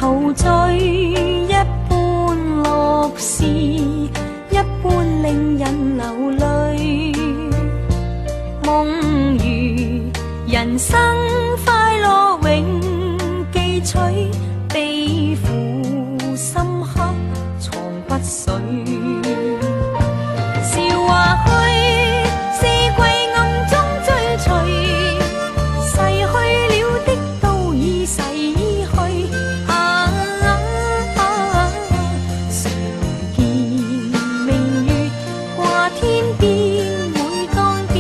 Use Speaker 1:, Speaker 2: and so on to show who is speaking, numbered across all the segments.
Speaker 1: 陶醉一般乐事，一般令人流泪。梦如人生快乐永记取，悲苦深刻藏不水。笑话去，四季暗中追随，逝去了的都已逝去。常见明月挂天边，每当变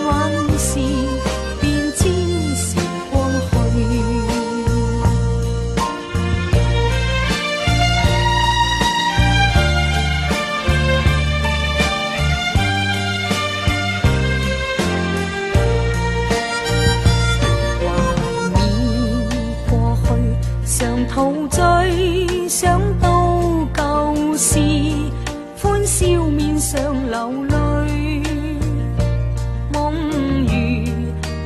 Speaker 1: 幻时，便知时光去。常陶醉，想到旧事，欢笑面上流泪。梦如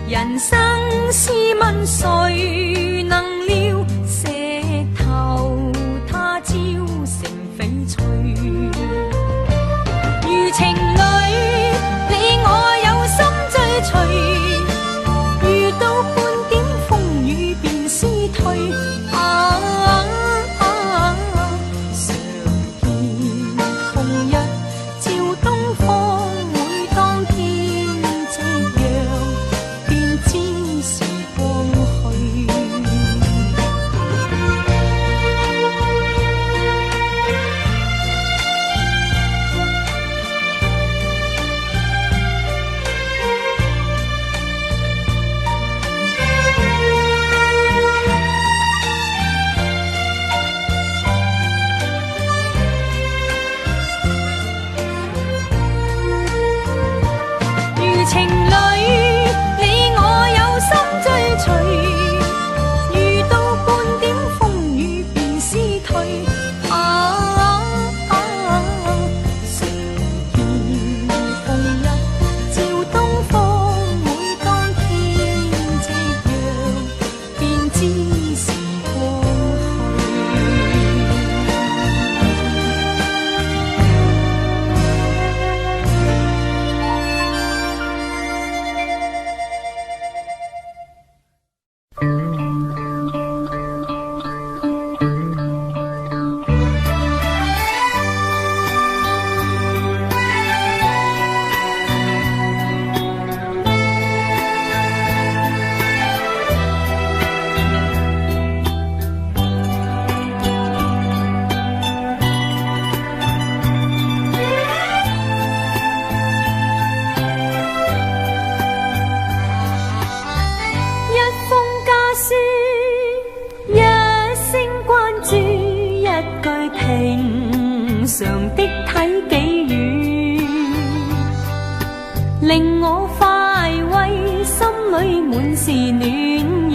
Speaker 1: 人生，试问谁能料？石头他朝成翡翠。如情侣，你我有心追随，遇到半點風雨便思退。情侣，你我有心追隨，遇到半點風雨便思退。常見紅日照東方，每當天夕陽，便知時光常的體己語，令我快慰，心裏滿是暖意，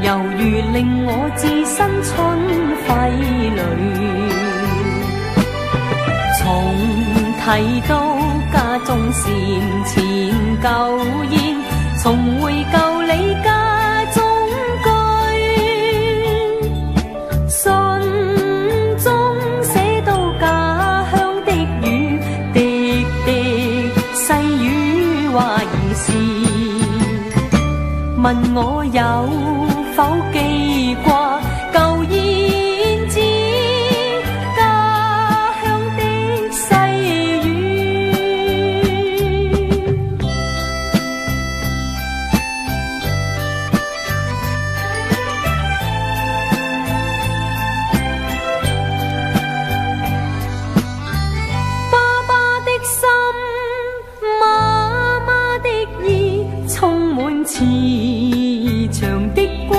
Speaker 1: 猶如令我置身春暉裏。從提到家中善前舊宴，重回舊李家中居，信中寫到家鄉的雨，滴滴細雨話兒時，問我有否記掛舊燕子，家鄉的細雨。爸爸的心，媽媽的意，充滿慈祥的關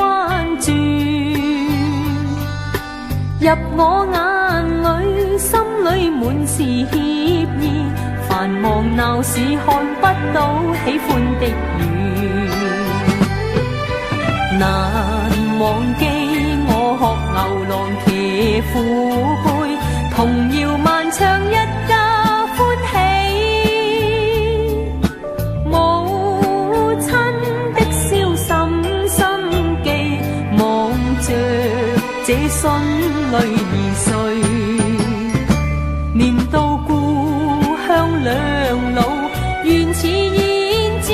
Speaker 1: 注，入我眼裏，心裏滿是歉意，繁忙鬧市看不到喜歡的雨，難忘記我學牛郎騎父輩，童謠漫唱一家歡喜，母親的笑深深記，望着這心裏兒碎。念到故鄉兩老，原似燕子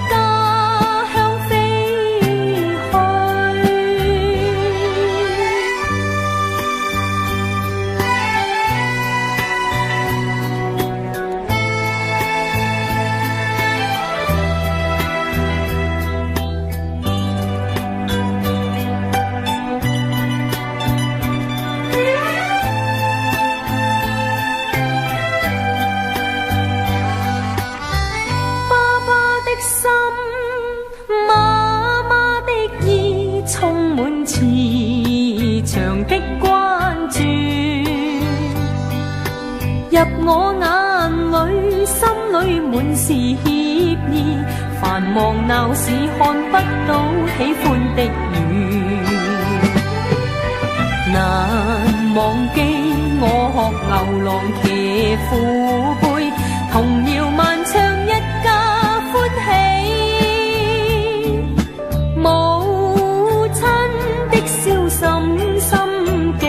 Speaker 1: 家鄉飛去。充滿慈祥的關注，入我眼裏，心裏滿是歉意。繁忙鬧市看不到喜歡的雨，難忘記我學牛郎騎虎背，童謠漫唱一家歡喜。深深記，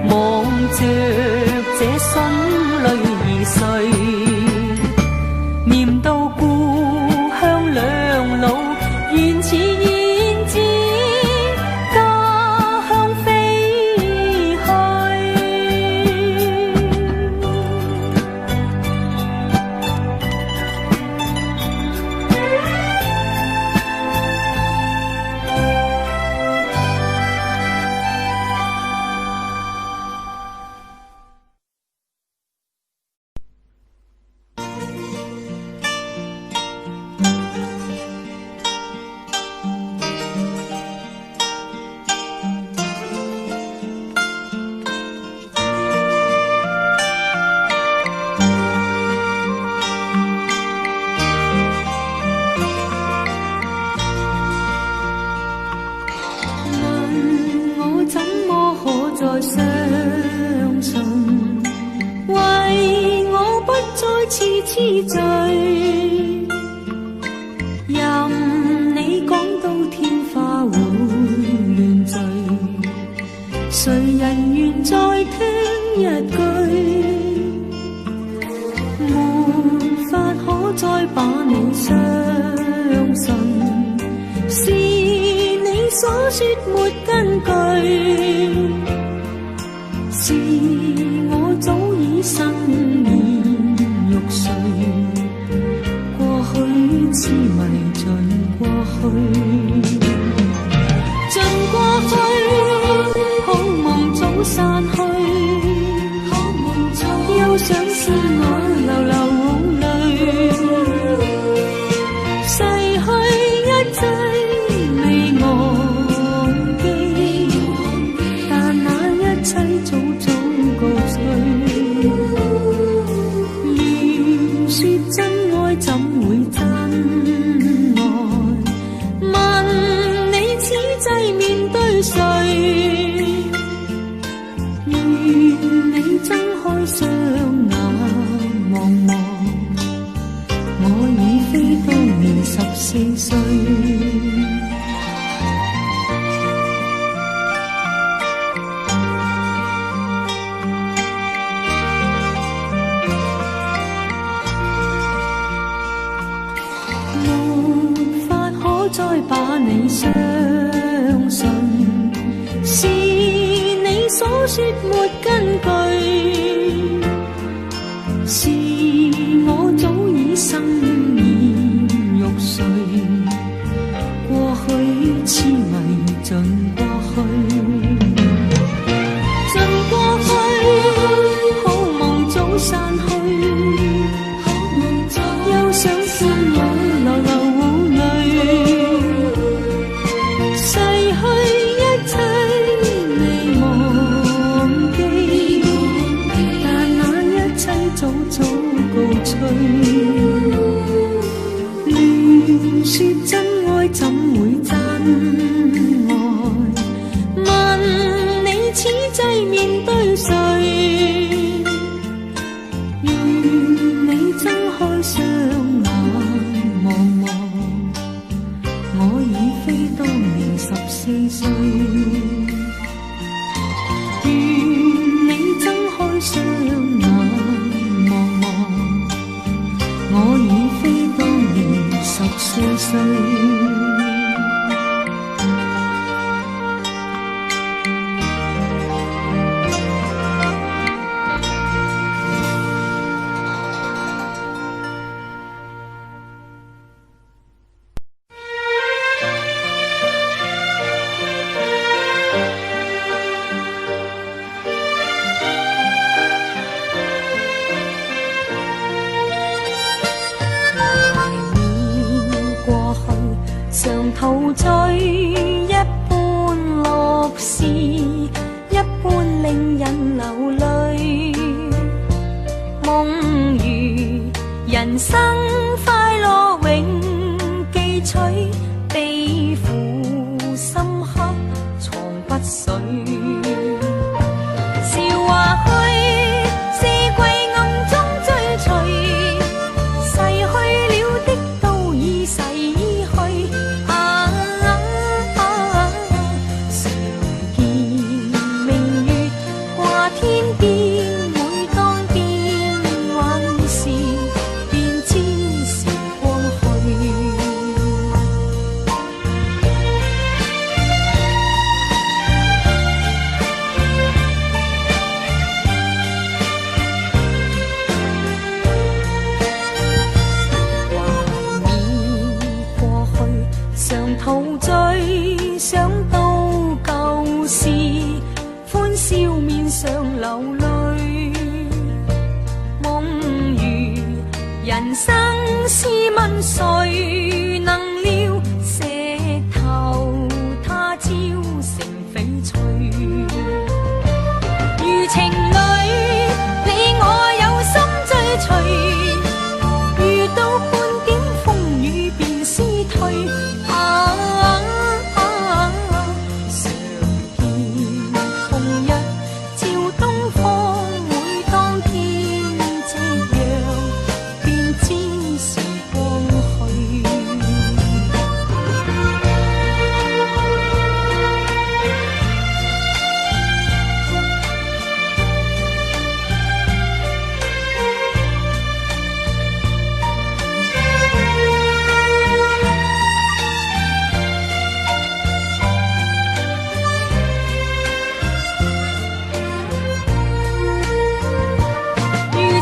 Speaker 1: 望着這心裏兒碎，念到故鄉兩老，原似燕子家鄉飛去。痴醉，任你講到天花會亂墜，誰人願再聽一句？沒法可再把你相信，是你所說沒根據，是我早已生欲睡，過去痴迷盡過去，盡過去，好夢早散去，又想是我流流淚，逝去一切未忘記，但那一切早早告吹。說真愛怎會真愛？問你此際面對誰？願你睜開雙眼望望，我已非當年14歲。再把你相信，是你所說沒根據，是我早已生厭欲睡，過去痴迷盡過去，盡過去，好夢早散去，又想見我流流亂說真愛怎會真愛？問你此際面對誰？願你睜開雙眼望望，我已非當年14歲。陶醉一般樂事，一般令人流淚。夢如人生快樂永記取，悲苦深刻藏不水。笑話去，四季暗中追隨，逝去了的都已逝去。常見明月掛天邊，每當變幻時，便知時光去。常陶醉，想到舊事，歡笑面上流淚。夢如人生，試問誰能料？石頭他朝成翡翠。如情侶，你我有心追隨，遇到半點風雨便思退。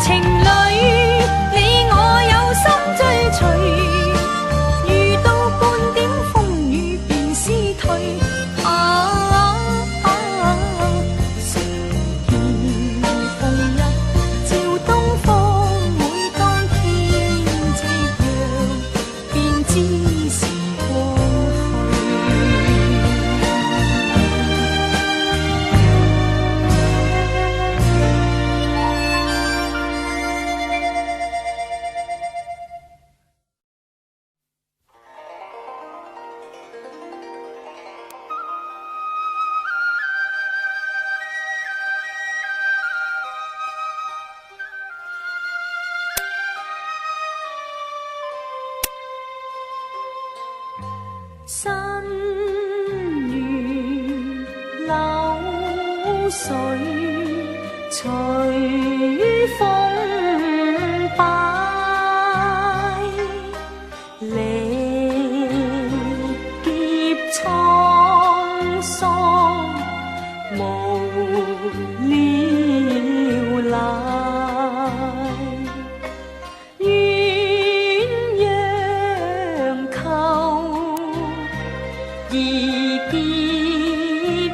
Speaker 1: 情侶，你我有心追隨，遇到半點風雨便思退。常見紅日照東方，每當天夕陽，便知時光新如流水，隨風擺，歷劫滄桑，無聊賴。鴛鴦扣，易結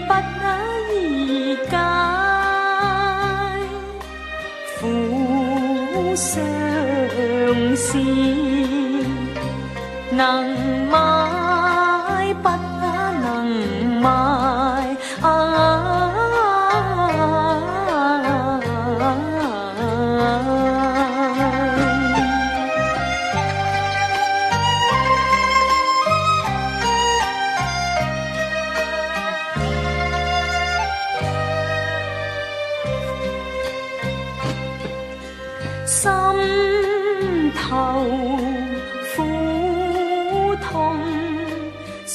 Speaker 1: 不易解，苦相思能買不能買。心頭苦痛，誰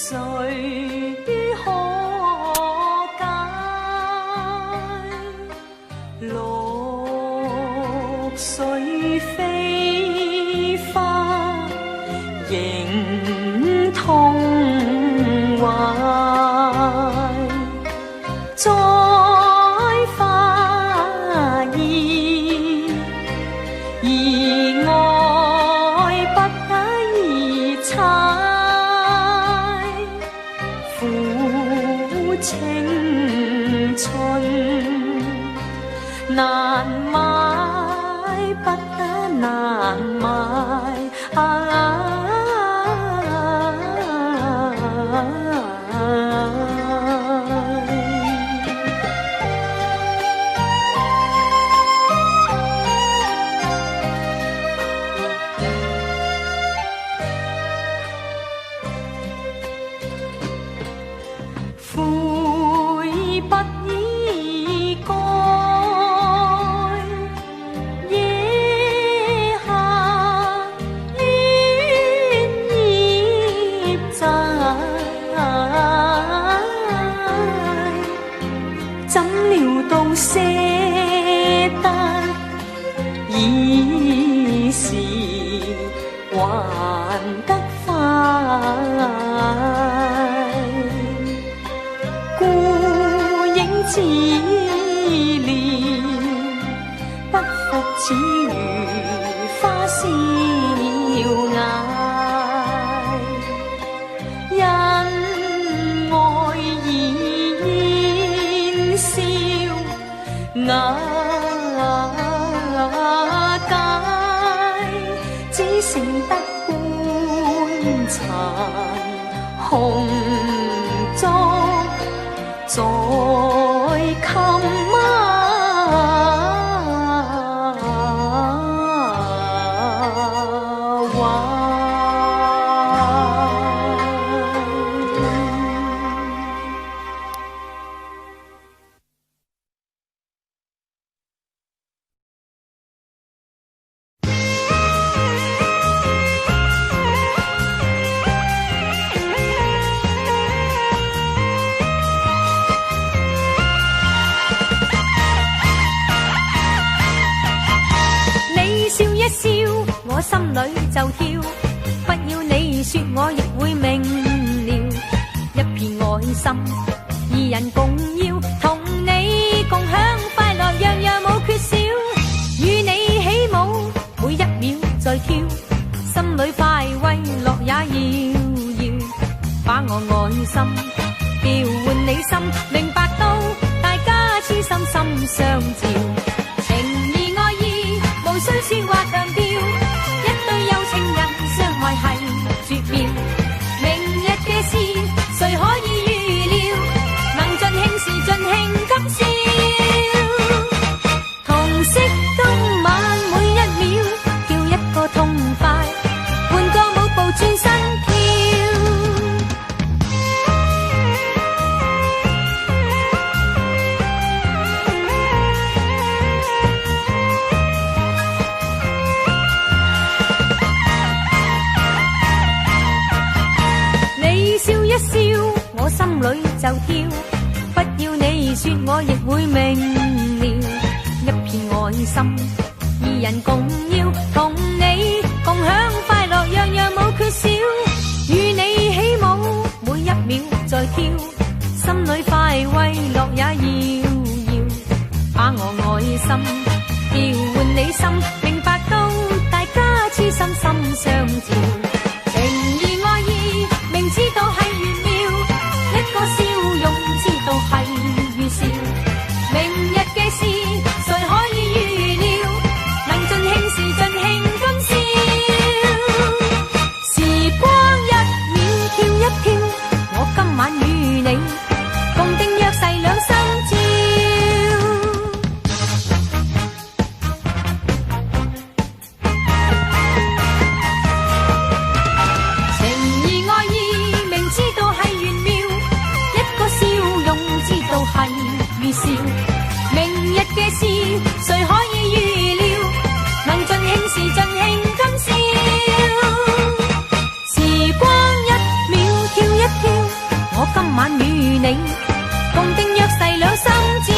Speaker 1: 可解？綠水飛花，仍痛懷。再花意，而愛不易猜。苦青春難買，不得難買。不已該。野下戀葉債，怎料到捨得已是還得快。孤影自憐，不復似如花逍遙，因愛而煙消瓦解，只剩得棺殘紅燭在襟愛。我心裏就跳，不要你說我亦會明了。一片愛心，二人共要，同你共享快樂，樣樣冇缺少。與你起舞，每一秒在跳，心裏快慰樂也要，把我愛心調換你心，明白到大家痴心心相照。情義愛意無需說話強調，愛係絕妙，明日嘅事誰可以預料？能盡興時盡興今宵，同惜今晚每一秒，叫一個痛快，換個舞步轉身跳。笑，我心裏就跳，不要你說我亦會明了。一片愛心，二人共要，同你共享快樂，樣樣冇缺少。與你起舞，每一秒在跳，心裏快慰樂也要，把我愛心調換你心，明白到大家痴心心相照。情義愛意明知道係一個笑容知道係預兆，明日嘅事誰可以預料？能盡興時盡興今宵，時光一秒跳一跳，我今晚與你共定約誓兩心照。情義愛意明知道係係預兆，明日嘅事誰可以預料？能盡興時盡興今宵，時光一秒跳一跳，我今晚與你共定約誓兩心照。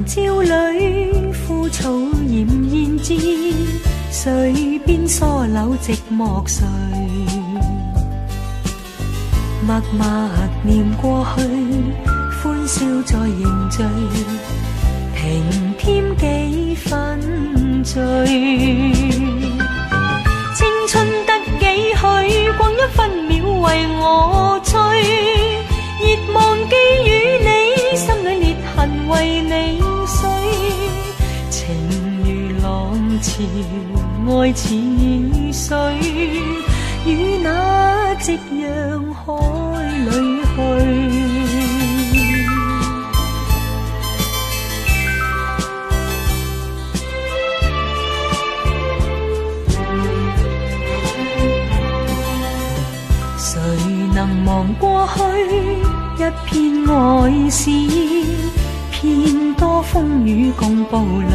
Speaker 1: 朝裏枯草奄奄枝，水邊疏柳寂寞睡，默默念過去，歡笑再凝聚，平添幾分醉。青春得幾許，光陰分秒潮，愛似水，與那夕陽海裏去。誰能忘過去？一片愛是片多風雨共步累，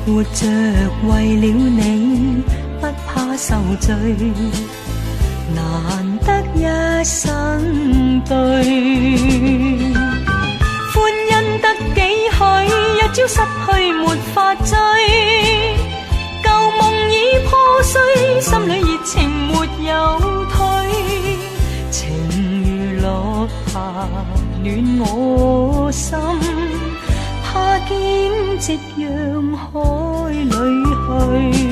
Speaker 1: 活着為了你，不怕受罪，難得一生對。歡欣得幾許？一朝失去沒法追，舊夢已破碎，心裏熱情沒有退，情如落霞暖我心，怕見夕陽海裏去。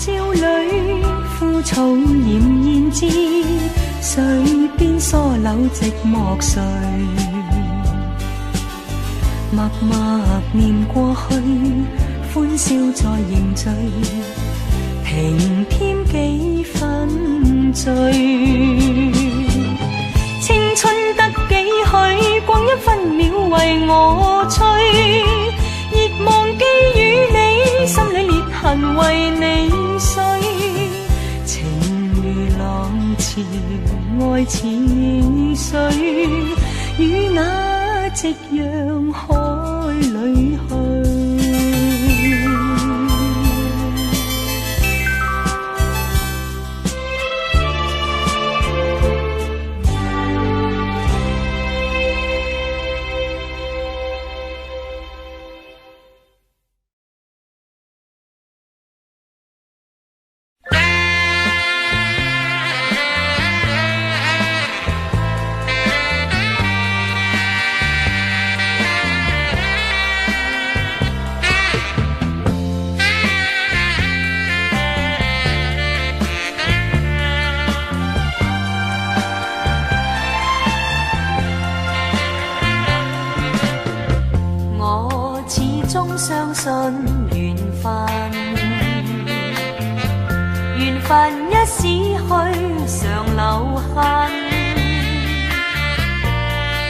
Speaker 1: 朝裏枯草儼然至，水邊疏柳寂寞睡，默默念過去，歡笑再凝聚，平添幾分醉。青春得幾許？光陰分秒為我吹，熱忘記與你，心裏裂痕為你碎，情如浪潮，愛似水，與那夕陽海裏去。相信緣分，緣分一史去常留痕，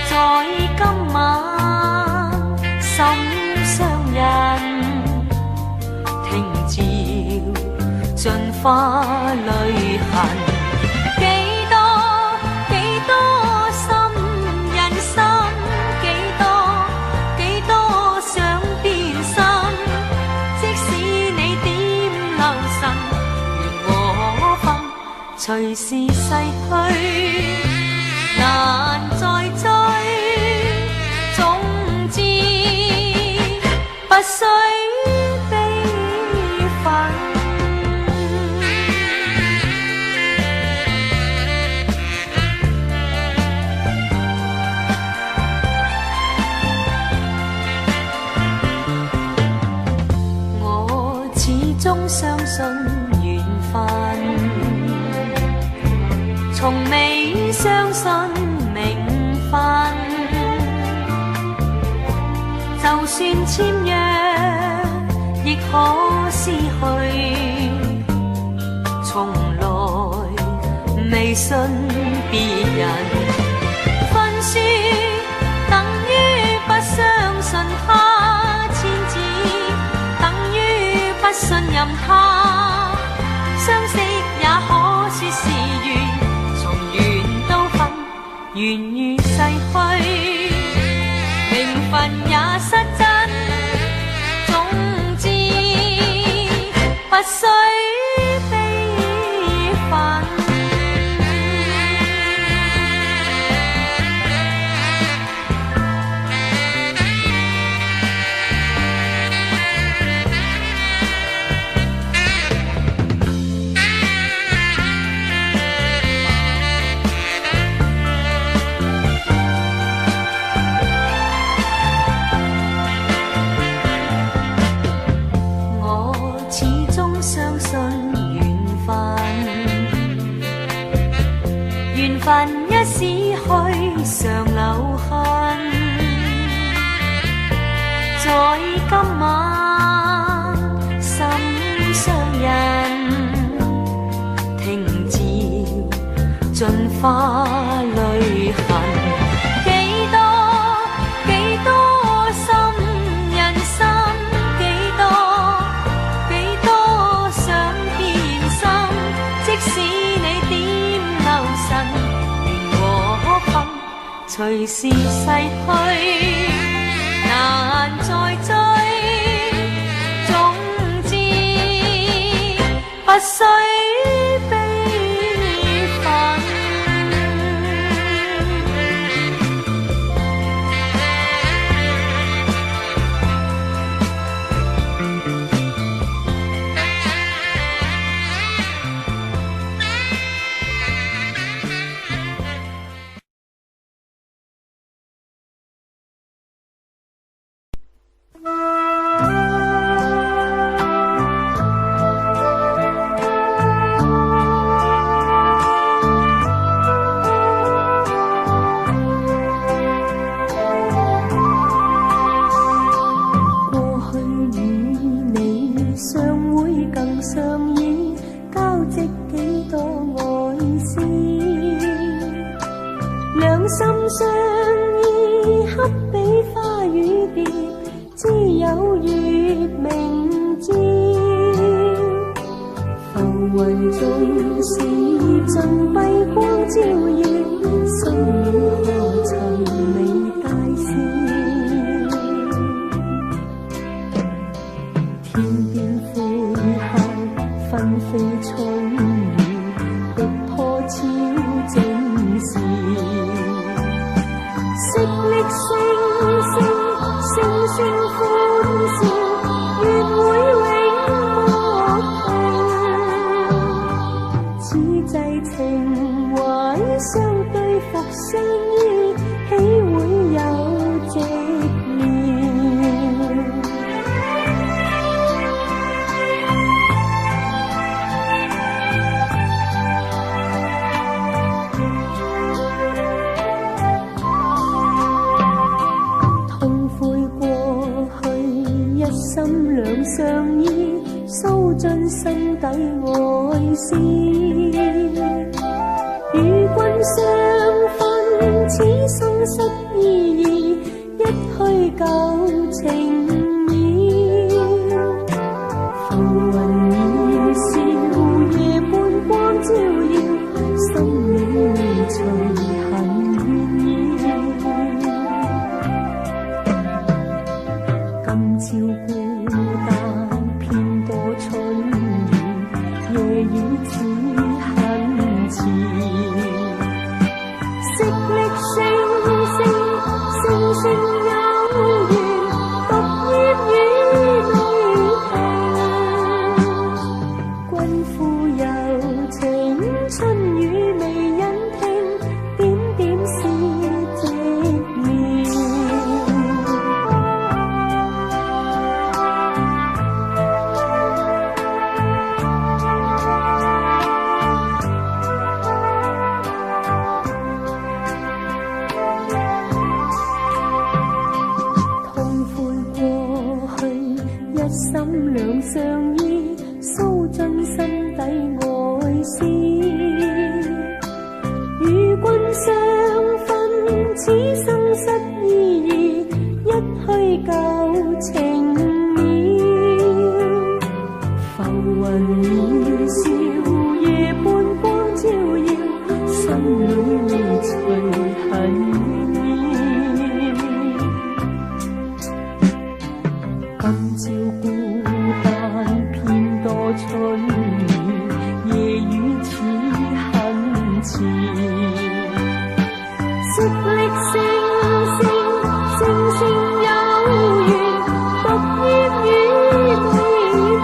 Speaker 1: 在今晚心相印，聽照盡花淚痕。隨時逝去，難再追，總之不需悲憤。我始終相信緣分，從未相信名分，就算簽約亦可撕去，從來未信別人。分輸等於不相信他，簽字等於不信任他，相識也可說是緣，緣如逝去，名分也失真，總之史去常留痕，在今晚心相印，听照尽花泪痕。几多心人心，几多想变心，即使你点留神，缘和分随时逝去，难再追，总之不需悲愤。心相依，恰比花与蝶，知有月明照。浮云纵使尽闭光照耀，心里何曾你大笑？天边灰黑，纷飞春雨，逼破超正时。昔历星星欢笑，愿会永莫停。此际情怀相对伏相依，岂会有寂寥？心两相依，诉尽心底爱思。与君相分，此生失意义，一虚旧情渺。浮云易笑，夜半光照耀，心里随恨怨意。今朝孤单偏多春雨，夜雨似很迟。昔历星星有缘，獨葉與你停。君負柔情，春雨未忍聽，點點是寂寥。心兩相依，訴盡心底愛思。與君相分，此生失意義，一虛舊情渺。浮雲易笑，夜半光照耀，心裏隨恨怨意。今朝孤單偏多春雨，夜雨似很遲。昔歷星有緣，獨葉與你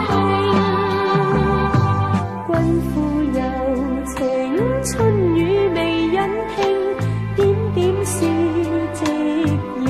Speaker 1: 停。君負柔情，春雨未忍聽，點點是寂寥。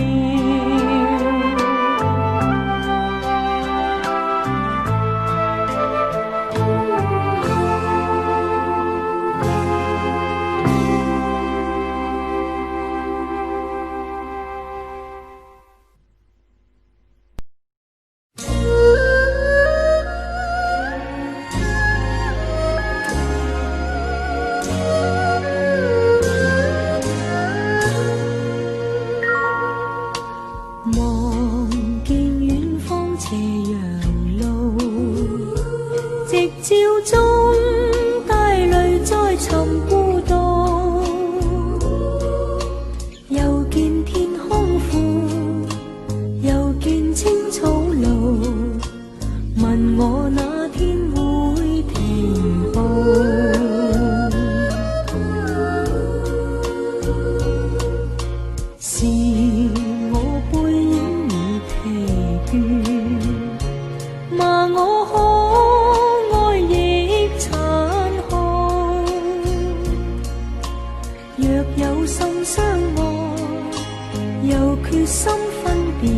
Speaker 1: 我決心分辨，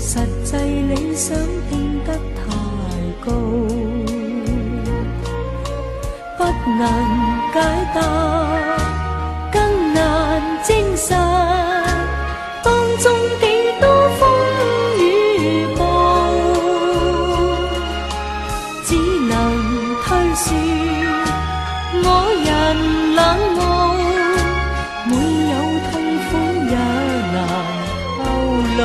Speaker 1: 實際理想定得太高，不能解答，更難證實，當中幾多風雨暴，只能推說我人冷傲，每有痛苦也難透露，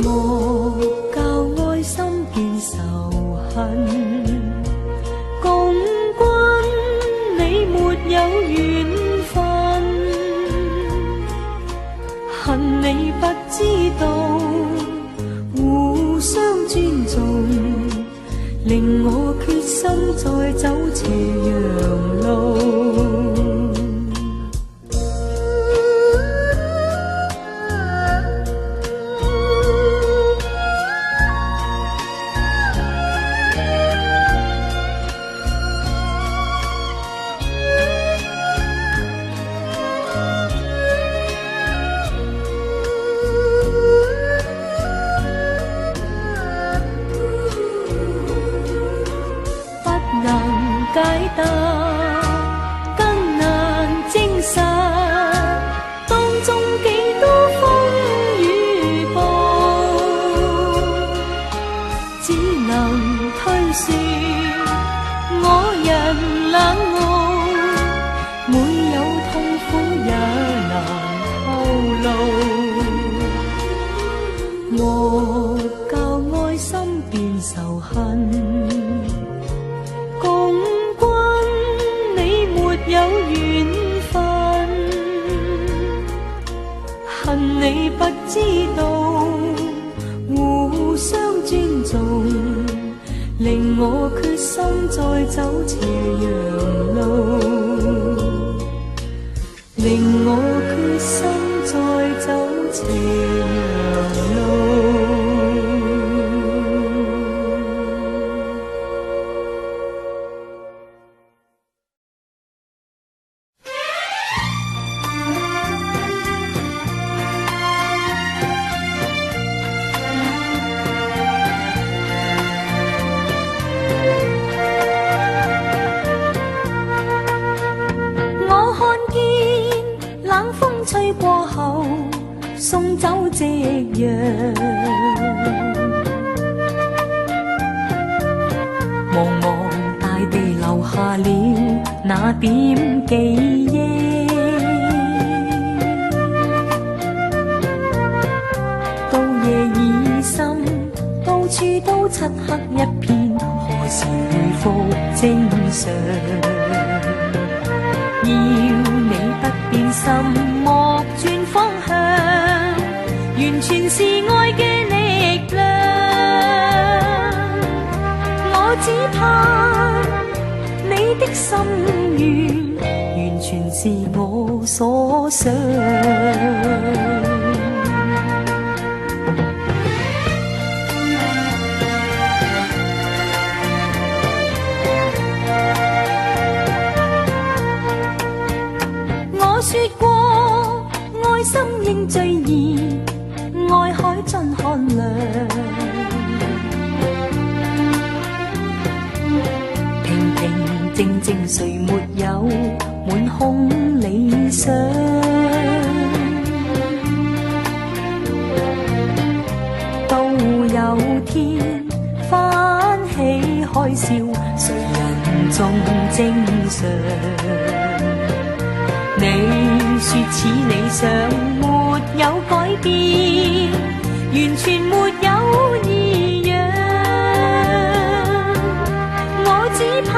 Speaker 1: 莫教愛心變仇恨，共君你沒有緣分，恨你不知道互相尊重，令我決心再走斜陽路。解答，更難證實，當中幾多風雨暴，只能推說我人冷傲，每有痛苦也難透露，莫教愛心變仇恨，有緣分，恨你不知道互相尊重，令我決心再走斜陽路，令我決心再走斜陽路。吹過後，送走夕陽，茫茫大地留下了那點記憶，到夜已深，到處都漆黑一片，何時回復正常？要你不變心，莫轉方向，完全是愛嘅力量。我只怕你的心願，完全是我所想。我說過，愛心應最易，愛海盡寒涼。平平靜靜誰沒有滿空理想？到有天翻起海嘯，誰人仲正常？你說此理想沒有改變，完全沒有異樣。我只怕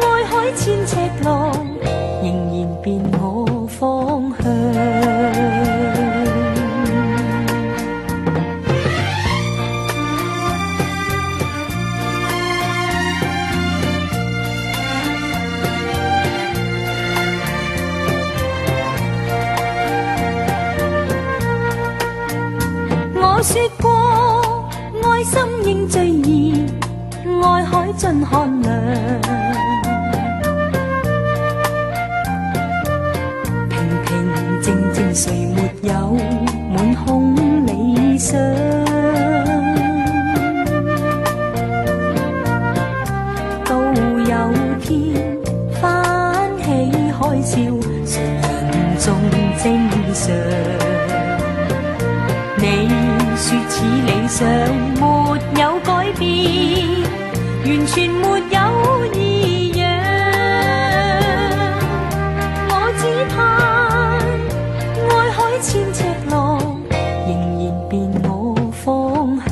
Speaker 1: 愛海千尺浪，仍然變我方向。我說過，愛心應最易，愛海盡寒涼。平谁没有满空理想？到有天翻起海啸，人中正常。你说似理想没有改变，完全没有异样。我只盼爱海千尺浪，仍然变我方向。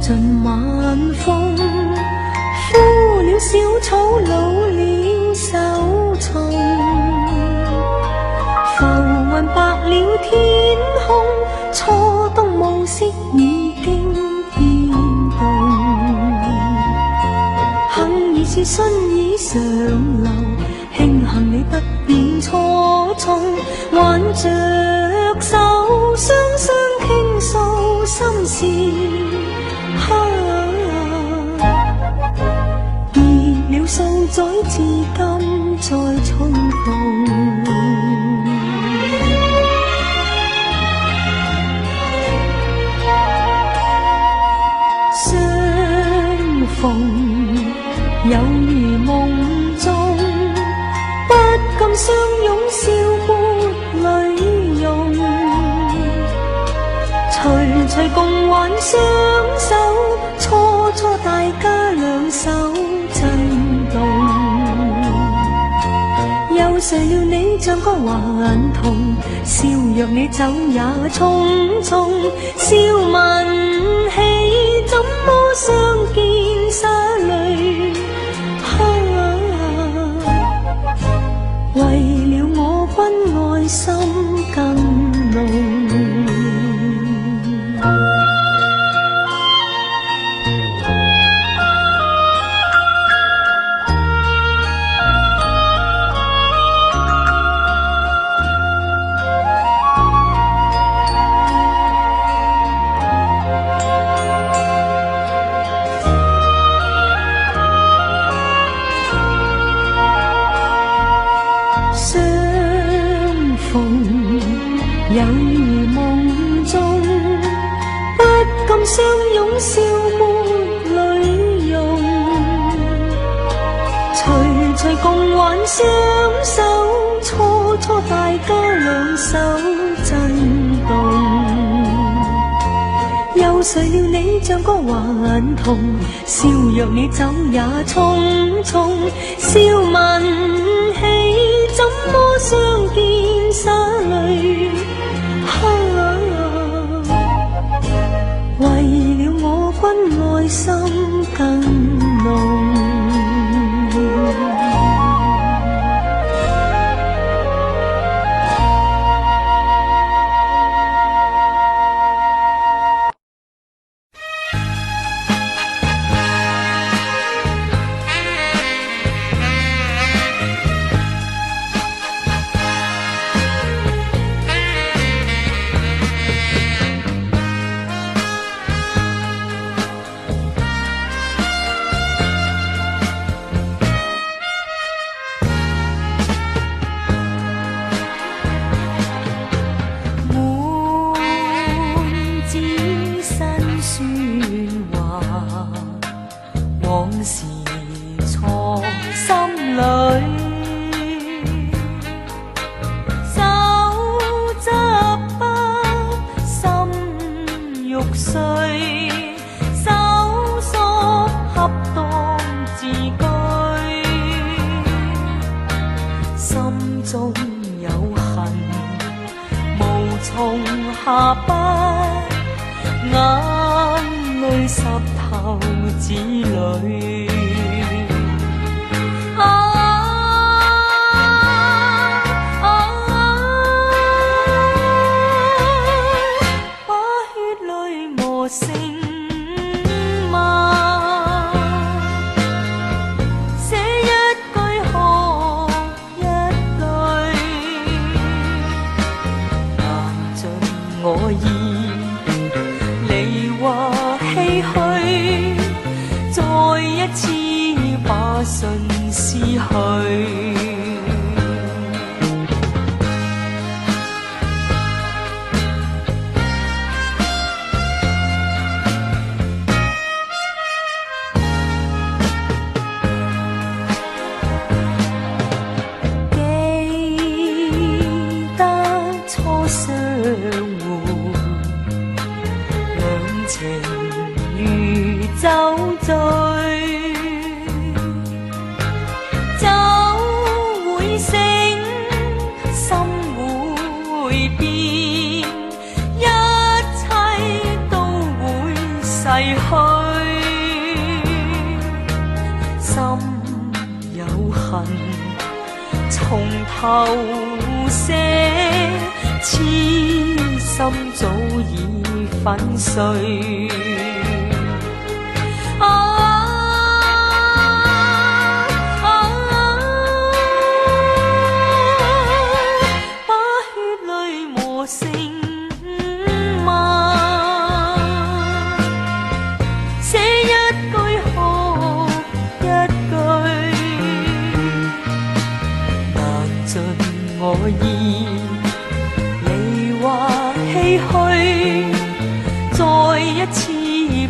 Speaker 1: 尽晚风，枯了小草，老了手松。浮云白了天空，初冬暮色已经变动。幸而是信已上流，庆幸你不變初衷，挽着手，雙雙傾訴心事。熱了數載，至今再重逢。相逢有如夢中，不禁相擁，笑抹淚溶。徐徐共挽雙手，初初大家兩手震動。又誰料你像個頑童，笑若你走也匆匆。笑問起怎麼相見灑淚，為了我君愛心更濃。有如夢中，不禁相擁，笑抹淚溶。徐徐共挽雙手，初初大家兩手震動。又誰料你像個頑童，笑若你走也匆匆。笑問起怎麼相見灑淚，為了我君愛心更濃。往事藏心裏，手執筆心欲碎，搜索恰當字句，心中有恨無從下筆，眼淚濕透
Speaker 2: 子女。
Speaker 1: 把血泪磨成墨，写一句喝一句，
Speaker 2: 难尽我意，你話唏噓，再一次把信撕去。
Speaker 1: 酒醉，酒會醒，心會變，一切都會逝去。
Speaker 2: 心有恨，從頭寫，痴心早已粉碎。我意，你話唏噓，再一次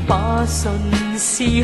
Speaker 2: 把信撕去。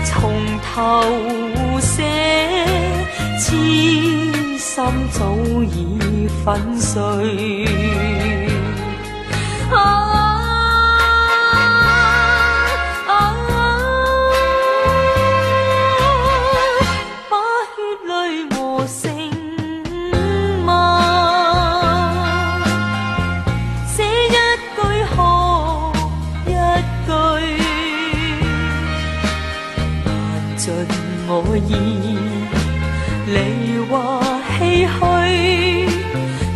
Speaker 2: 從頭寫，痴心早已粉碎。
Speaker 1: 把血淚磨成墨，寫一句喝一句。
Speaker 2: 盡我意，你話唏噓，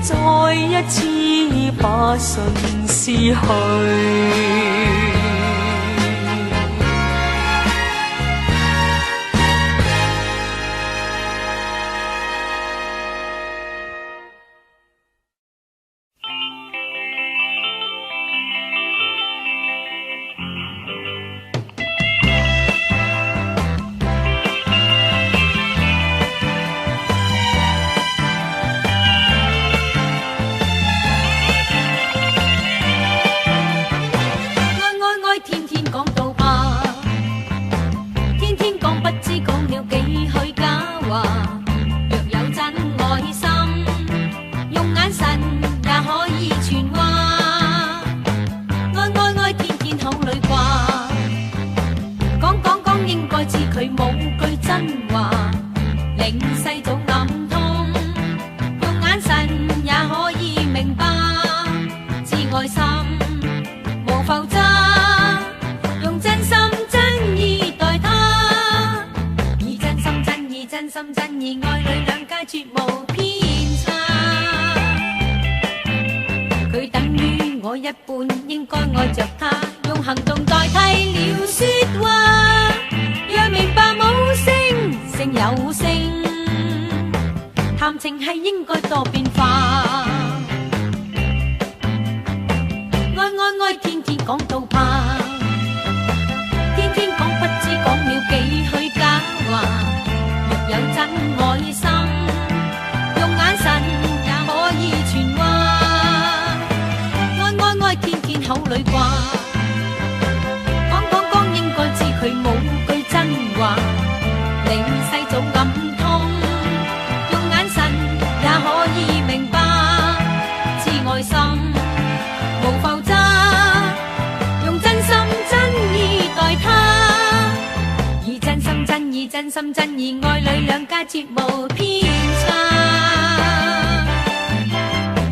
Speaker 2: 再一次把信撕去。
Speaker 1: 應該愛着他，用行動代替了說話，讓明白。永有聲。談情係應該多變化，愛天天講到怕，天天講不知講了幾許假話。若有真愛心，用眼神也可以傳話。愛天天口裏掛，講應該知佢冇句真話，令世早暗痛。用眼神也可以明白，知愛心無浮渣。真心真意愛侶兩家絕無偏差，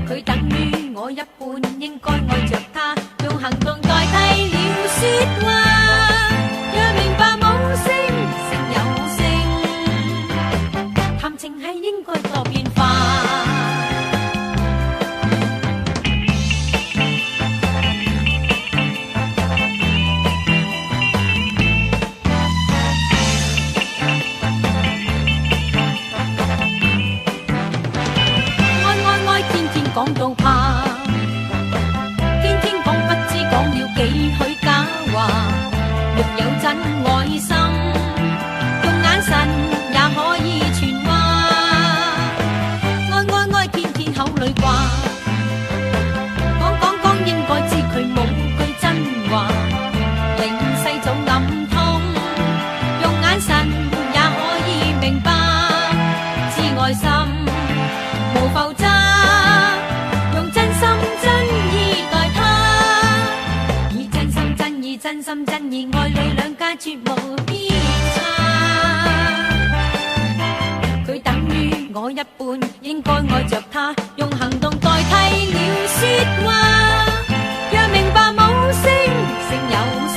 Speaker 1: 佢等於我一半，應該愛着他，用行動代替了説話，若明白無聲勝有聲，談情係應該多變化。講到怕，天天講不知講了幾許假話。若有真愛心，用眼神也可以傳話。愛天天口裏掛，講應該知佢冇句真話，令世早暗痛。用眼神也可以明白，知愛心無浮渣。真心真意愛侶兩家絕無偏差，佢等於我一半，應該愛着他，用行動代替了説話，若明白無聲勝有聲，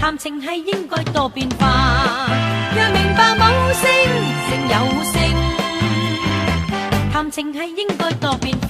Speaker 1: 談情係應該多變化，若明白無聲勝有聲，談情係應該多變化。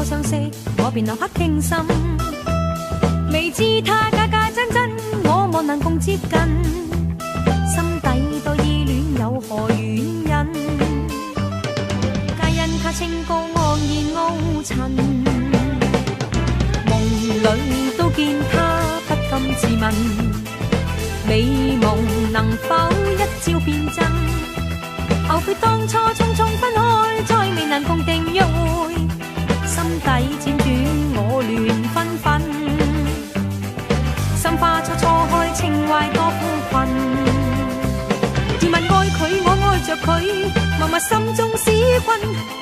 Speaker 1: 相識，我便立刻傾心，未知他假假真真，我望能共接近，心底多依戀有何原因？皆因他清高昂然傲塵，夢裏都見他不禁自問，美夢能否一朝變真？後悔當初匆匆分開，再未能共定約會。心底輾轉我亂紛紛，心花初初開，情懷多苦困。自問愛佢，我愛着佢，默默心中使君，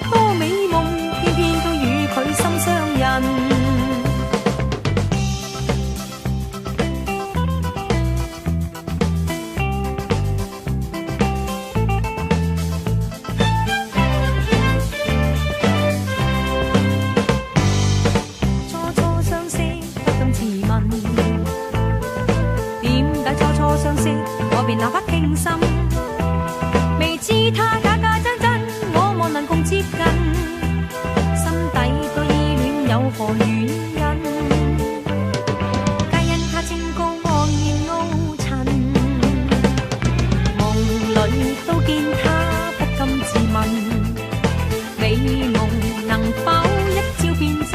Speaker 1: 多美夢，偏偏都與佢心相印。我便立刻傾心，未知他假假真真，我望能共接近，心底多依戀有何原因？皆因他清高昂然傲塵，夢裏都見他不禁自問，美夢能否一朝變真？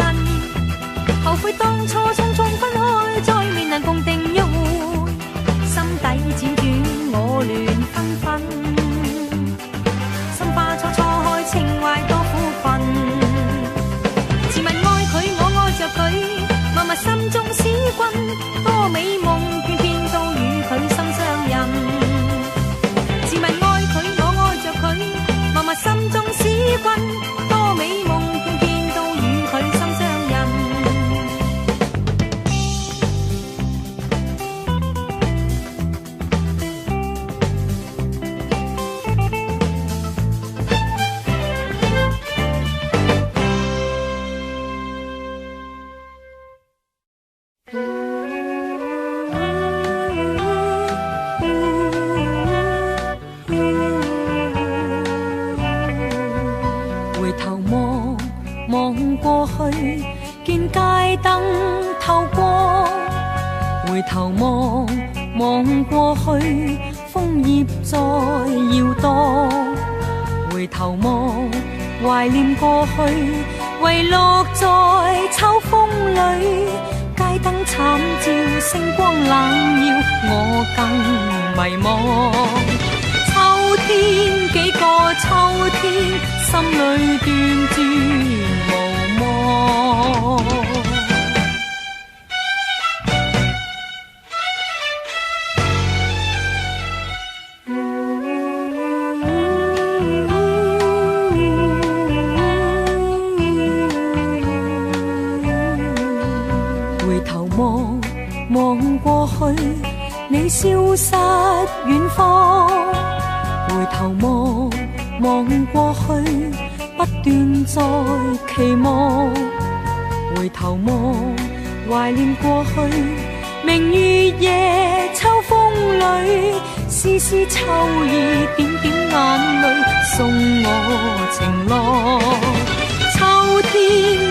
Speaker 1: 後悔當初匆匆分開，再未能共定約會。心底輾轉我亂紛紛，心花初初開，情懷多苦困。自問愛佢，我愛着佢，默默心中使君，多美夢，偏偏都與佢心相印。自問愛佢，我愛着佢，默默心中使君，多美夢，偏偏都與佢心相印。望過去，見街燈透光，回頭望，望過去，楓葉在搖盪，回頭望，懷念過去，遺落在秋風裏，街燈慘照，星光冷耀，我更迷惘。秋天幾個秋天，心裏斷絕無望。回頭望，望過去，你消失遠方。回頭望，望過去，不斷在期望。回頭望，懷念過去，明月夜，秋風裏，絲絲秋意，點點眼淚，送我情郎。秋天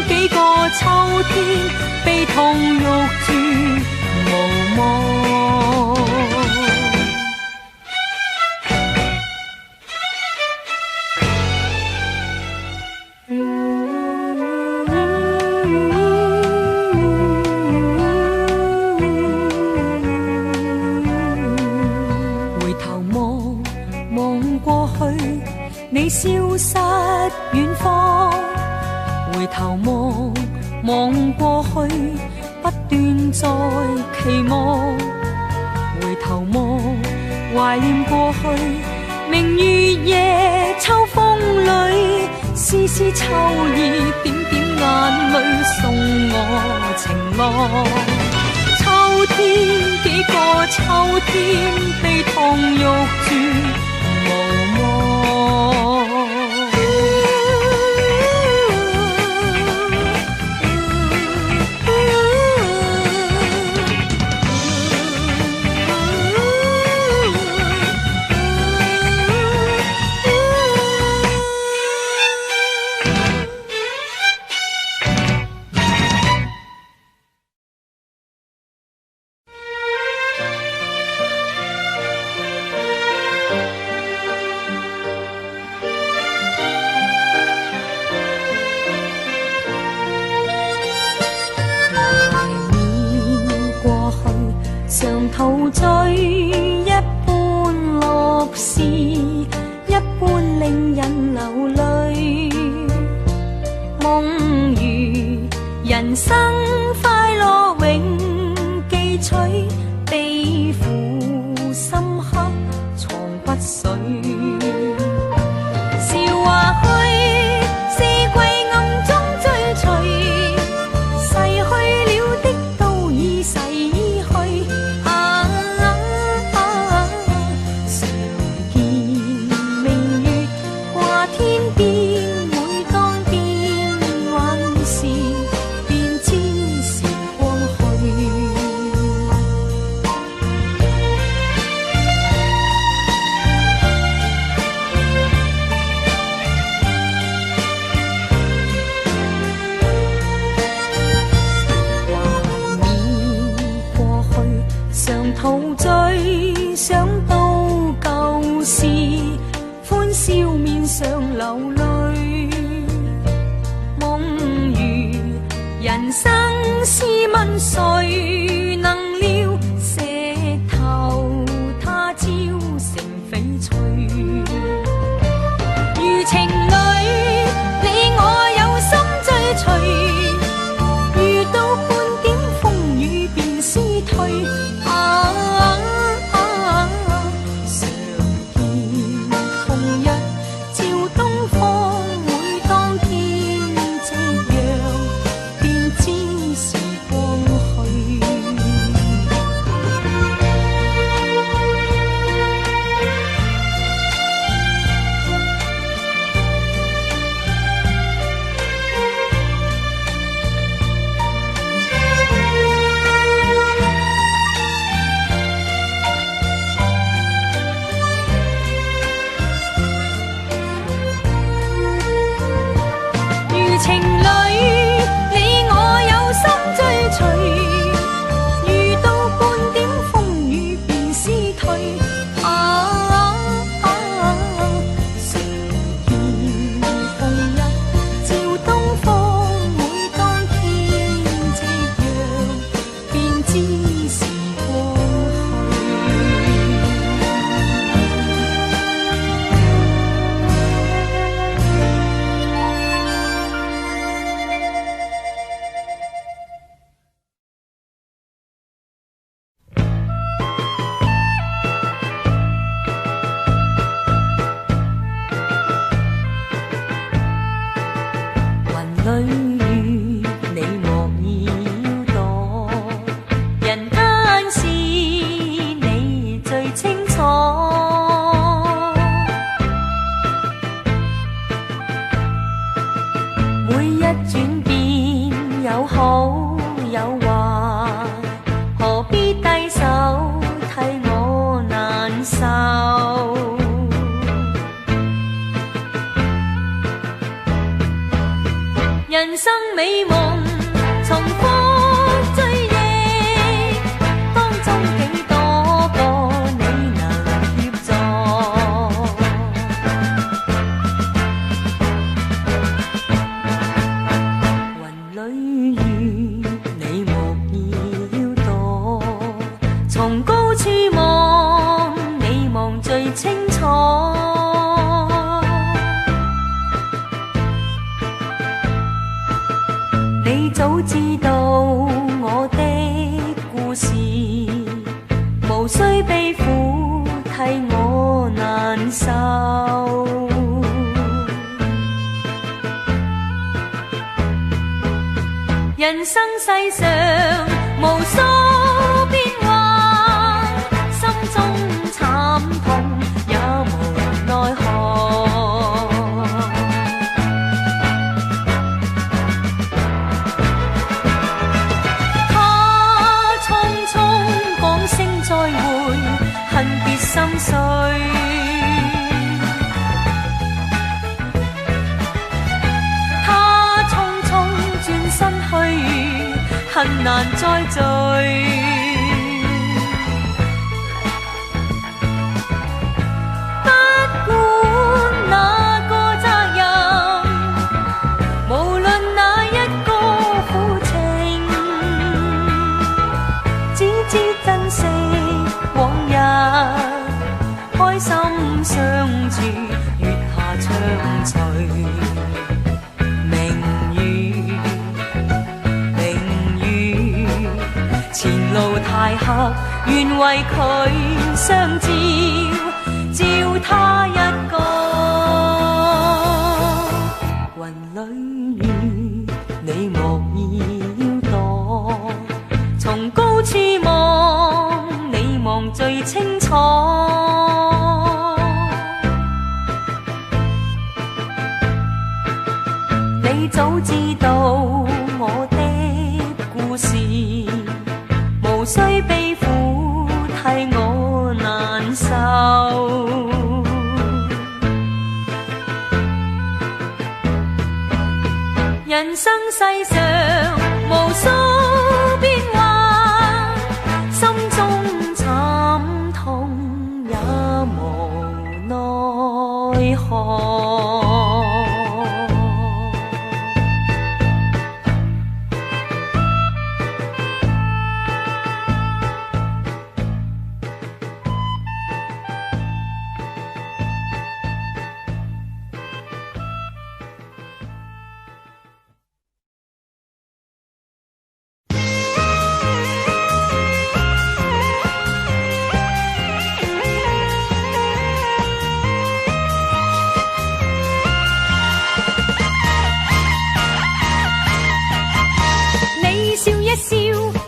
Speaker 1: 幾個秋天，悲痛欲絕無望。你消失遠方，回頭望，望過去，不斷在期望。回頭望，懷念過去，明月夜，秋風裏，絲絲秋意，點點眼淚，送我情郎。秋天幾個秋天，悲痛欲絕無望。常陶醉一般樂事，一般令人流淚。夢如人生快樂永記取，悲苦深刻藏骨髓。笑話去，四季暗中追隨，逝去了的都已逝去。陶醉想到舊事，歡笑面上流淚。夢如人生試問誰能料，石頭他朝成翡翠。如情侶，你我有心追隨，遇到半點風雨便思退。
Speaker 2: 有好有壞，何必低手替我難受？人生美夢重複追憶，當中幾多個你能協助？雲裏雨，你無意要躲，從高處望，你望最清楚。你早知道我的故事，無需悲苦替我難受。人生世上無數變幻，心中慘痛也無奈何。再會，恨別心碎。他匆匆轉身去，恨難再聚。不管哪個責任，無論哪一個苦情，只知珍惜往日開心相處，月下暢隨。明月明月，前路太黑，願為佢相照，照他一個。雲裏雨，你無意要躲，從高處望，你望最清楚。你早知道我的故事，無需悲苦替我難受。人生世上無數變幻，心中慘痛也無奈何。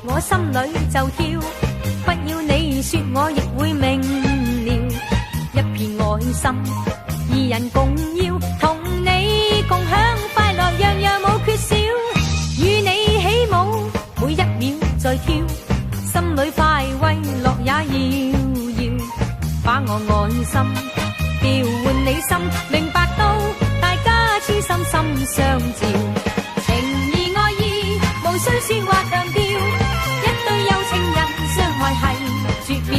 Speaker 2: 我心裏就跳，不要你說我亦會明了。一片愛心，二人共要，同你共享快樂，樣樣冇缺少。與你起舞，每一秒在跳，心裏快慰樂也要要。把我愛心調換你心，明白到大家痴心心相照。情義愛意，無需說話強調。愛係絕妙，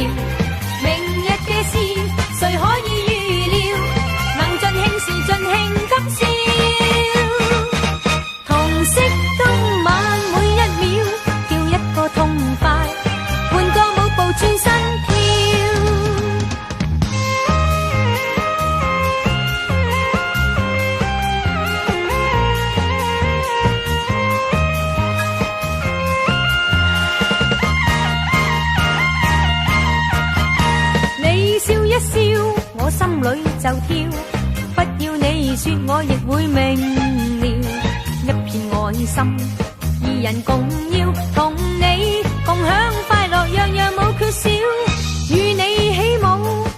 Speaker 2: 明日嘅事誰可以預料？能盡興時盡興給笑，同惜今晚每一秒，叫一個痛快，換個舞步轉身跳。笑，我心裏就跳，不要你說我亦會明了。一片愛心，二人共要，同你共享快樂，樣樣冇缺少。與你起舞，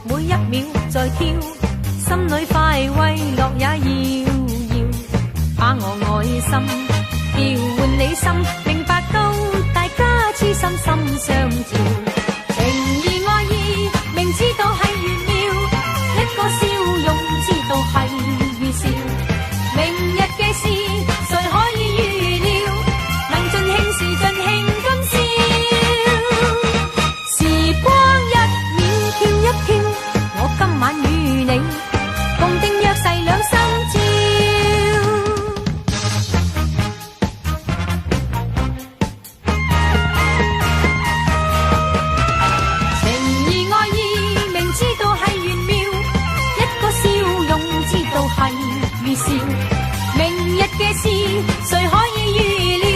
Speaker 2: 每一秒在跳，心裏快慰樂也要要。把我愛心調換你心，
Speaker 1: 相照。情義愛意，明知道係玄妙，一個笑容知道係預兆。明日嘅事，誰可以預料？能盡興時盡興今宵。時光一秒跳一跳，我今晚與你共定約誓兩心照。明日嘅事，誰可以預料？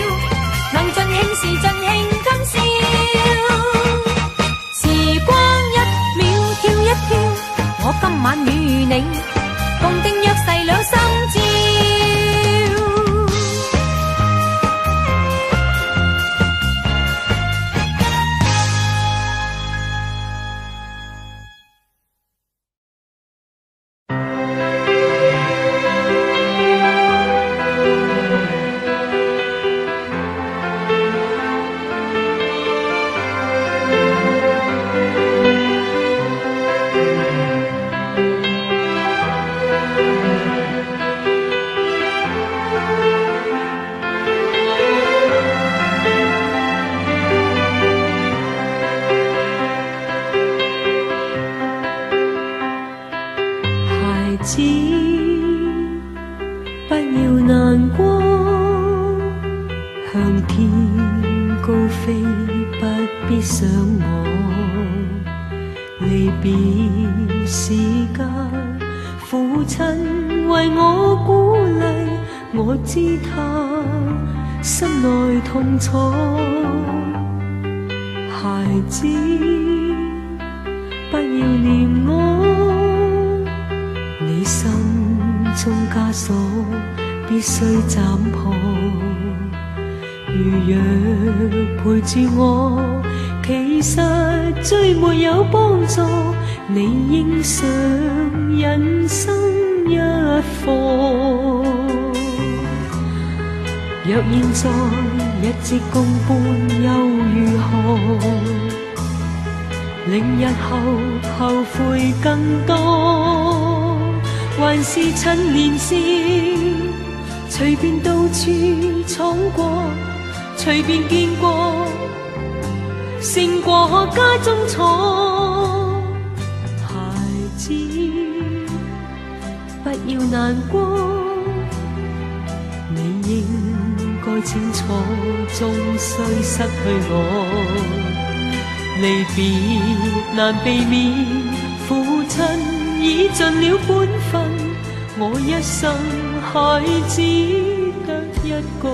Speaker 1: 能盡興時盡興今宵。時光一秒跳一跳，我今晚與你共定約誓兩心照。
Speaker 2: 不要難過，向天高飛，不必想我。離別時間，父親為我鼓勵，我知他心內痛楚。孩子，不要念我，你心中枷鎖必須斬破。如若陪住我，其實最沒有幫助。你應上人生一課。若現在一直共伴又如何？令日後後悔更多。還是趁年少，隨便到處闖過，隨便見過，勝過家中坐。孩子，不要難過，你應該清楚，終須失去我。離別難避免，父親已盡了本分，我一生孩子得一個。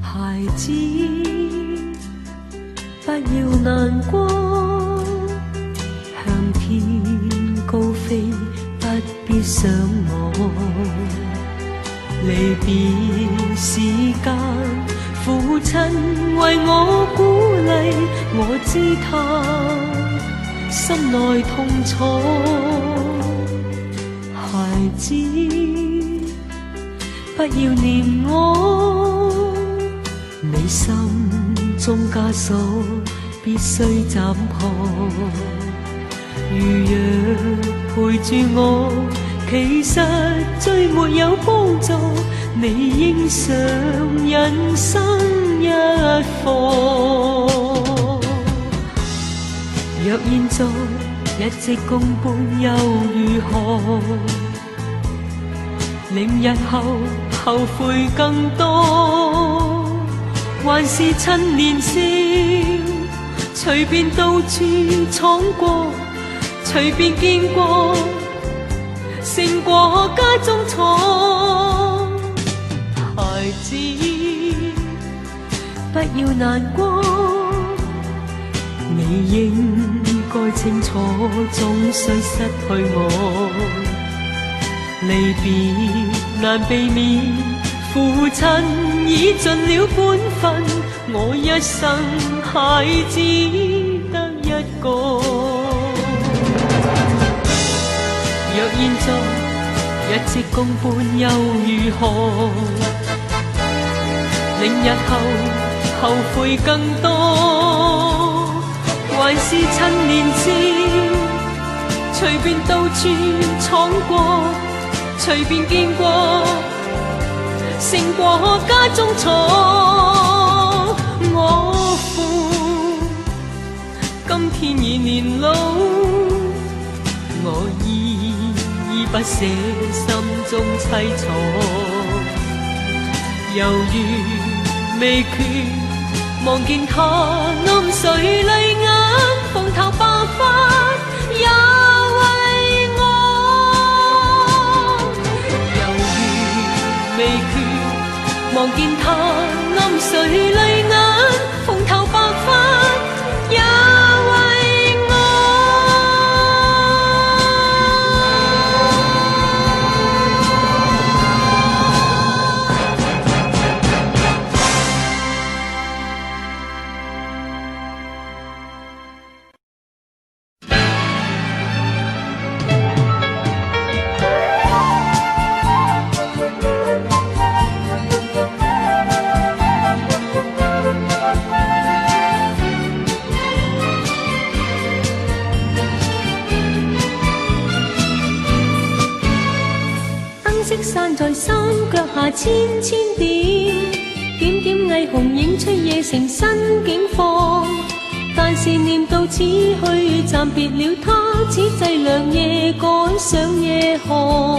Speaker 2: 孩子，不要難過，向天高飛，不必想我。離別時間，父親為我鼓勵，我知他心內痛楚。孩子，不要念我，你心中枷鎖必須斬破。如若陪住我，其實最沒有幫助。你應上人生一課。若現在一直共伴又如何？令日後後悔更多。還是趁年少，隨便到處闖過，隨便見過，勝過家中坐。孩子，不要難過。你應該清楚，終須失去我。離別難避免，父親已盡了本分，我一生孩子得一個。若現在一直共伴又如何？令日後後悔更多，還是趁年少隨便到處闖過，隨便見過勝過家中錯。我父今天已年老，我依不捨，心中凄楚，猶如未決，望見他暗垂淚眼，蓬頭白髮也為我。猶如未決，望見他暗垂淚眼，蓬頭白髮也為我。散在山腳下千千點，點點霓虹映出夜城新景況。但是念到此去暫別了他，此際良夜趕上夜航。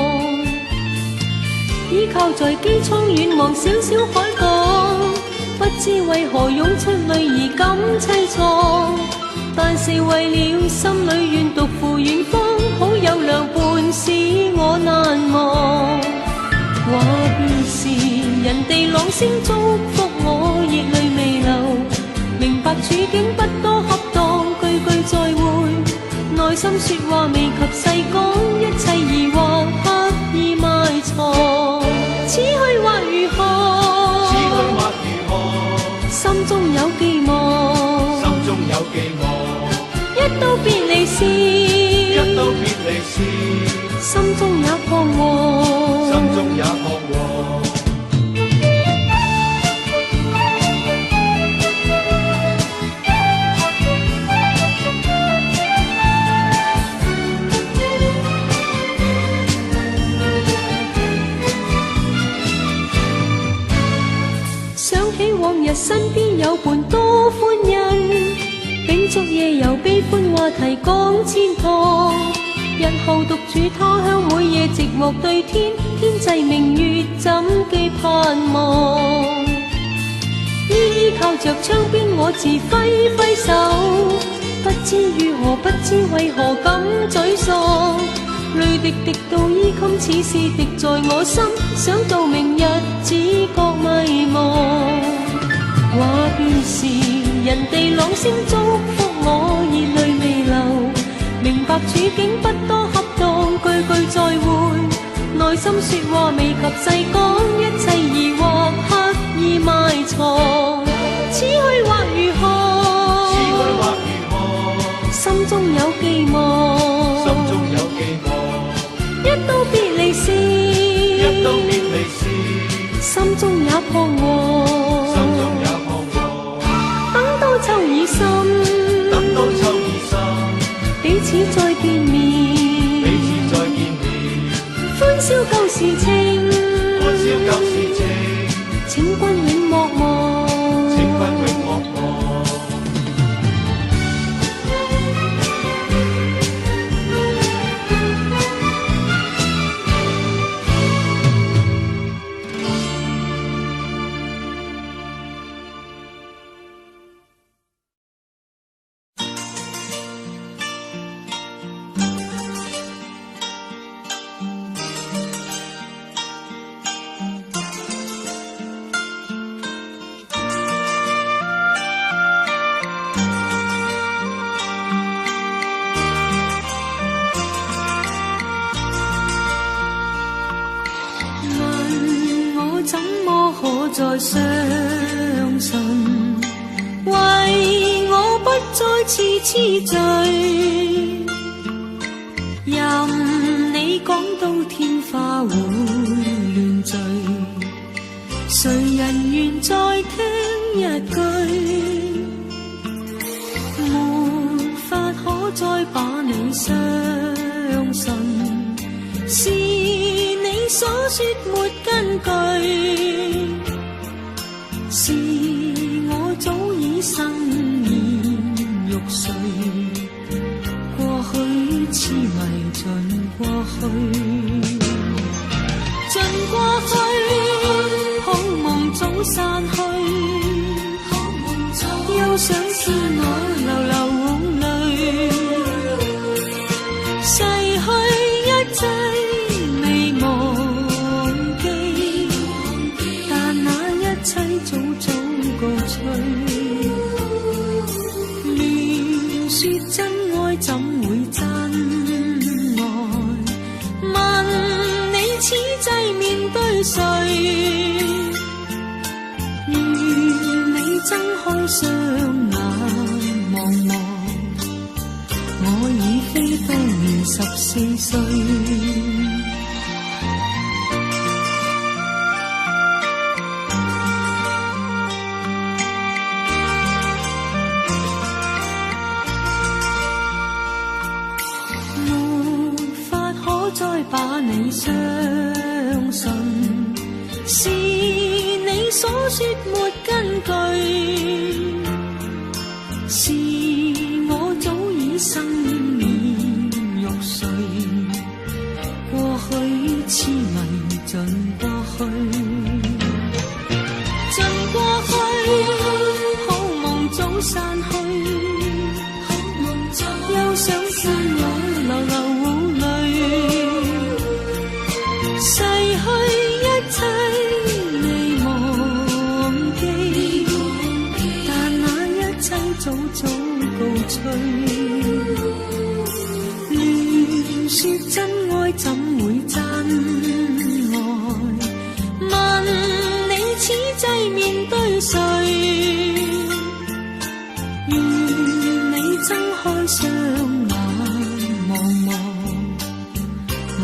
Speaker 2: 依靠在機艙遠望小小海港，不知為何湧出淚兒感凄愴。但是為了心裏願獨赴遠方，好友良伴使我難忘。話便是人哋朗聲祝福我，熱淚未流，明白處境不多恰當，句句再會，內心說話未及細講，一切疑惑刻意埋藏。此去或如何？此去或如何？心中有寄望，心中有寄望。一到別離時，一到別離時，心中也彷徨，心中也彷徨。想起往日身邊有伴多歡欣，秉燭夜遊悲歡話題講千趟。日後獨處他鄉，每夜寂寞對天，天際明月怎記盼望？依靠着窗邊，我自揮揮手，不知如何，不知為何感沮喪。淚滴滴到衣襟，似是滴在我心，想到明日只覺迷茫。話便是人哋朗聲祝福我，熱淚未流，明白處境不多恰當，句句再會，內心說話未及細講，一切疑惑刻意埋藏。此去或如何？此去或如何？心中有寄望，心中有寄望。一到別離時，一到別離時，心中也彷徨，心中也彷徨。等到秋已深，等到秋已深，彼此再見面，彼此再見面。歡笑舊時情，歡笑舊時情，請君永莫忘，請君永莫忘。再相信，為我不再次痴醉，任你講到天花會亂墜，誰人願再聽一句，沒法可再把你相信，是你所說沒根據，是我早已生厭欲睡，過去痴迷盡過去，盡過去，好夢早散去，又想見我流流淚，逝去一切未忘記，但那一切早早告吹，亂說真愛怎會真愛，問你此際面對誰，願你睜開雙眼望望，我已非當年14歲。再把你相信，是你所說沒根據，是我早已生厭欲睡，過去痴迷盡過去，盡過去，好夢早散去，又想見我流流淚，逝去一切未忘記，但那一切早早告吹，亂說真愛怎會真愛，問你此際面對誰，願你睜開雙眼望望，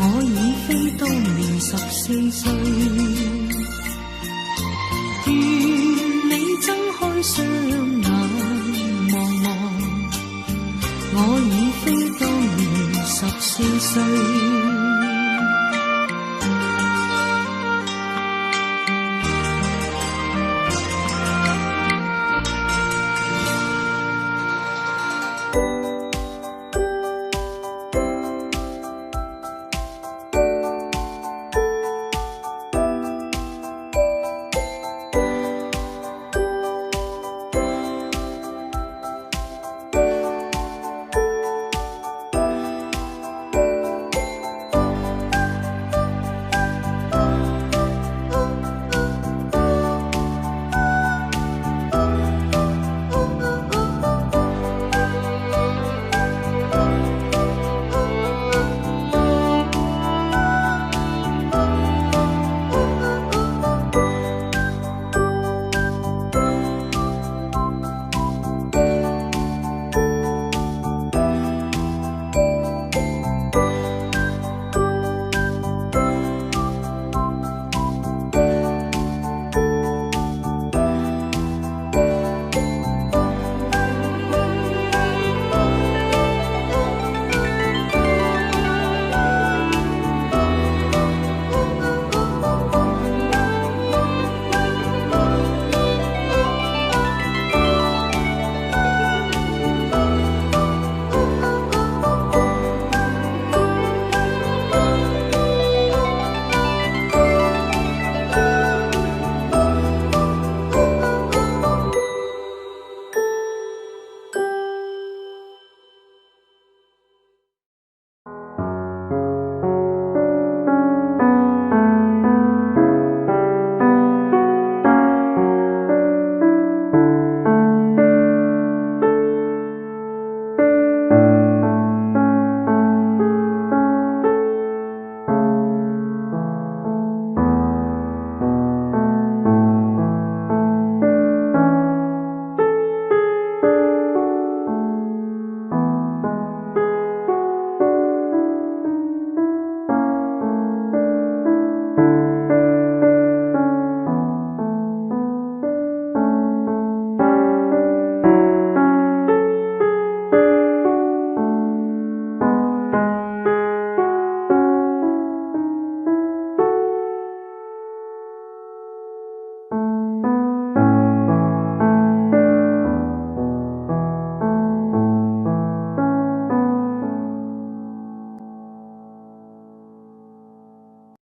Speaker 2: 我已非當年14歲。